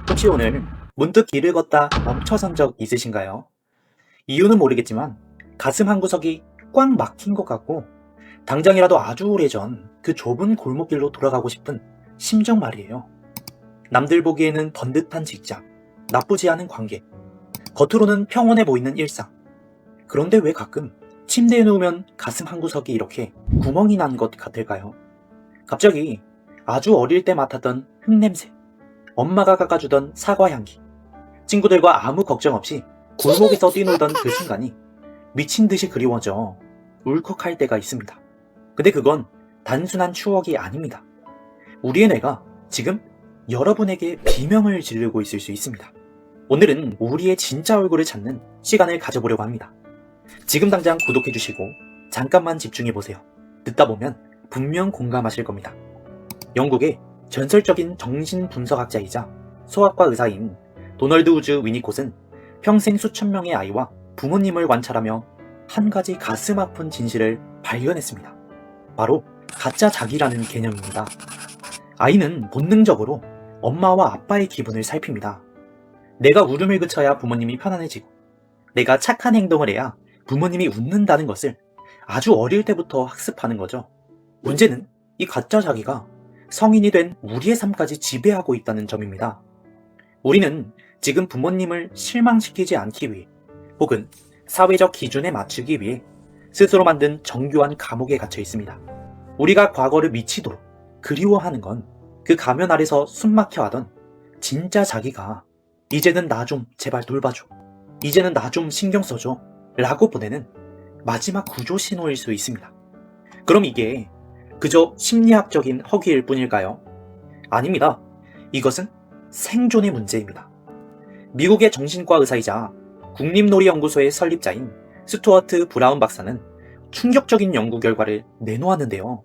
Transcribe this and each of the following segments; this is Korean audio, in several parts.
혹시 오늘 문득 길을 걷다 멈춰선 적 있으신가요? 이유는 모르겠지만 가슴 한 구석이 꽉 막힌 것 같고 당장이라도 아주 오래전 그 좁은 골목길로 돌아가고 싶은 심정 말이에요. 남들 보기에는 번듯한 직장, 나쁘지 않은 관계, 겉으로는 평온해 보이는 일상. 그런데 왜 가끔 침대에 누우면 가슴 한 구석이 이렇게 구멍이 난 것 같을까요? 갑자기 아주 어릴 때 맡았던 흙냄새, 엄마가 깎아주던 사과 향기, 친구들과 아무 걱정 없이 골목에서 뛰놀던 그 순간이 미친 듯이 그리워져 울컥할 때가 있습니다. 근데 그건 단순한 추억이 아닙니다. 우리의 뇌가 지금 여러분에게 비명을 지르고 있을 수 있습니다. 오늘은 우리의 진짜 얼굴을 찾는 시간을 가져보려고 합니다. 지금 당장 구독해주시고 잠깐만 집중해보세요. 듣다 보면 분명 공감하실 겁니다. 영국의 전설적인 정신분석학자이자 소아과 의사인 도널드 우즈 위니콧은 평생 수천 명의 아이와 부모님을 관찰하며 한 가지 가슴 아픈 진실을 발견했습니다. 바로 가짜 자기라는 개념입니다. 아이는 본능적으로 엄마와 아빠의 기분을 살핍니다. 내가 울음을 그쳐야 부모님이 편안해지고 내가 착한 행동을 해야 부모님이 웃는다는 것을 아주 어릴 때부터 학습하는 거죠. 문제는 이 가짜 자기가 성인이 된 우리의 삶까지 지배하고 있다는 점입니다. 우리는 지금 부모님을 실망시키지 않기 위해 혹은 사회적 기준에 맞추기 위해 스스로 만든 정교한 감옥에 갇혀 있습니다. 우리가 과거를 미치도록 그리워하는 건 그 가면 아래서 숨막혀 하던 진짜 자기가 이제는 나 좀 제발 돌봐줘, 이제는 나 좀 신경 써줘 라고 보내는 마지막 구조 신호일 수 있습니다. 그럼 이게 그저 심리학적인 허기일 뿐일까요? 아닙니다. 이것은 생존의 문제입니다. 미국의 정신과 의사이자 국립놀이연구소의 설립자인 스튜어트 브라운 박사는 충격적인 연구 결과를 내놓았는데요.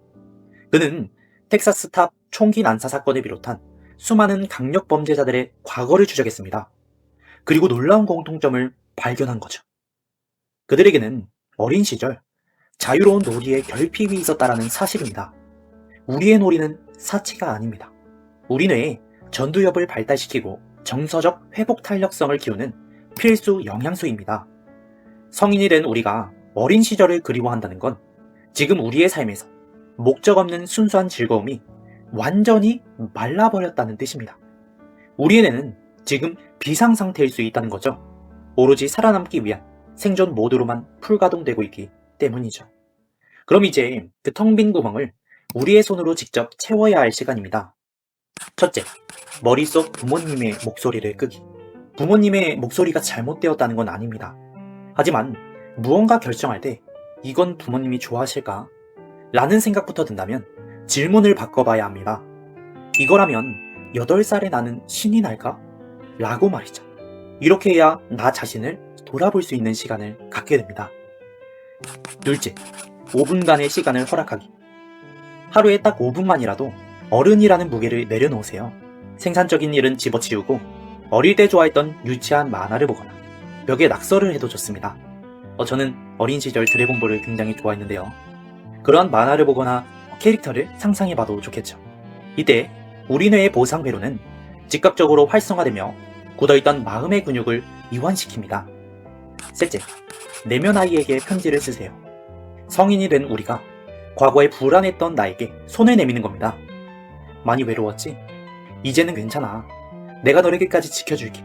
그는 텍사스탑 총기 난사 사건을 비롯한 수많은 강력 범죄자들의 과거를 추적했습니다. 그리고 놀라운 공통점을 발견한 거죠. 그들에게는 어린 시절 자유로운 놀이에 결핍이 있었다라는 사실입니다. 우리의 놀이는 사치가 아닙니다. 우리 뇌에 전두엽을 발달시키고 정서적 회복 탄력성을 키우는 필수 영양소입니다. 성인이 된 우리가 어린 시절을 그리워한다는 건 지금 우리의 삶에서 목적 없는 순수한 즐거움이 완전히 말라버렸다는 뜻입니다. 우리의 뇌는 지금 비상상태일 수 있다는 거죠. 오로지 살아남기 위한 생존 모드로만 풀가동되고 있기 때문이죠. 그럼 이제 그 텅 빈 구멍을 우리의 손으로 직접 채워야 할 시간입니다. 첫째, 머릿속 부모님의 목소리를 끄기. 부모님의 목소리가 잘못되었다는 건 아닙니다. 하지만 무언가 결정할 때 이건 부모님이 좋아하실까? 라는 생각부터 든다면 질문을 바꿔봐야 합니다. 이거라면 8살에 나는 신이 날까? 라고 말이죠. 이렇게 해야 나 자신을 돌아볼 수 있는 시간을 갖게 됩니다. 둘째, 5분간의 시간을 허락하기. 하루에 딱 5분만이라도 어른이라는 무게를 내려놓으세요. 생산적인 일은 집어치우고 어릴 때 좋아했던 유치한 만화를 보거나 벽에 낙서를 해도 좋습니다. 저는 어린 시절 드래곤볼을 굉장히 좋아했는데요. 그러한 만화를 보거나 캐릭터를 상상해봐도 좋겠죠. 이때 우리 뇌의 보상 회로는 즉각적으로 활성화되며 굳어있던 마음의 근육을 이완시킵니다. 셋째, 내면 아이에게 편지를 쓰세요. 성인이 된 우리가 과거에 불안했던 나에게 손을 내미는 겁니다. 많이 외로웠지? 이제는 괜찮아. 내가 너를 끝까지 지켜줄게.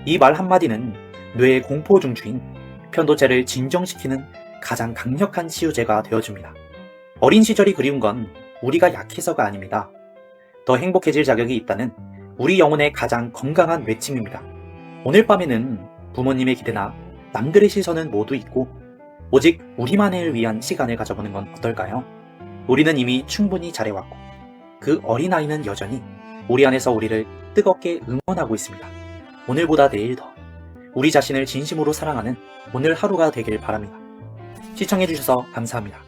이 말 한마디는 뇌의 공포 중추인 편도체를 진정시키는 가장 강력한 치유제가 되어줍니다. 어린 시절이 그리운 건 우리가 약해서가 아닙니다. 더 행복해질 자격이 있다는 우리 영혼의 가장 건강한 외침입니다. 오늘 밤에는 부모님의 기대나 남들의 시선은 모두 잊고 오직 우리만을 위한 시간을 가져보는 건 어떨까요? 우리는 이미 충분히 잘해왔고 그 어린아이는 여전히 우리 안에서 우리를 뜨겁게 응원하고 있습니다. 오늘보다 내일 더 우리 자신을 진심으로 사랑하는 오늘 하루가 되길 바랍니다. 시청해주셔서 감사합니다.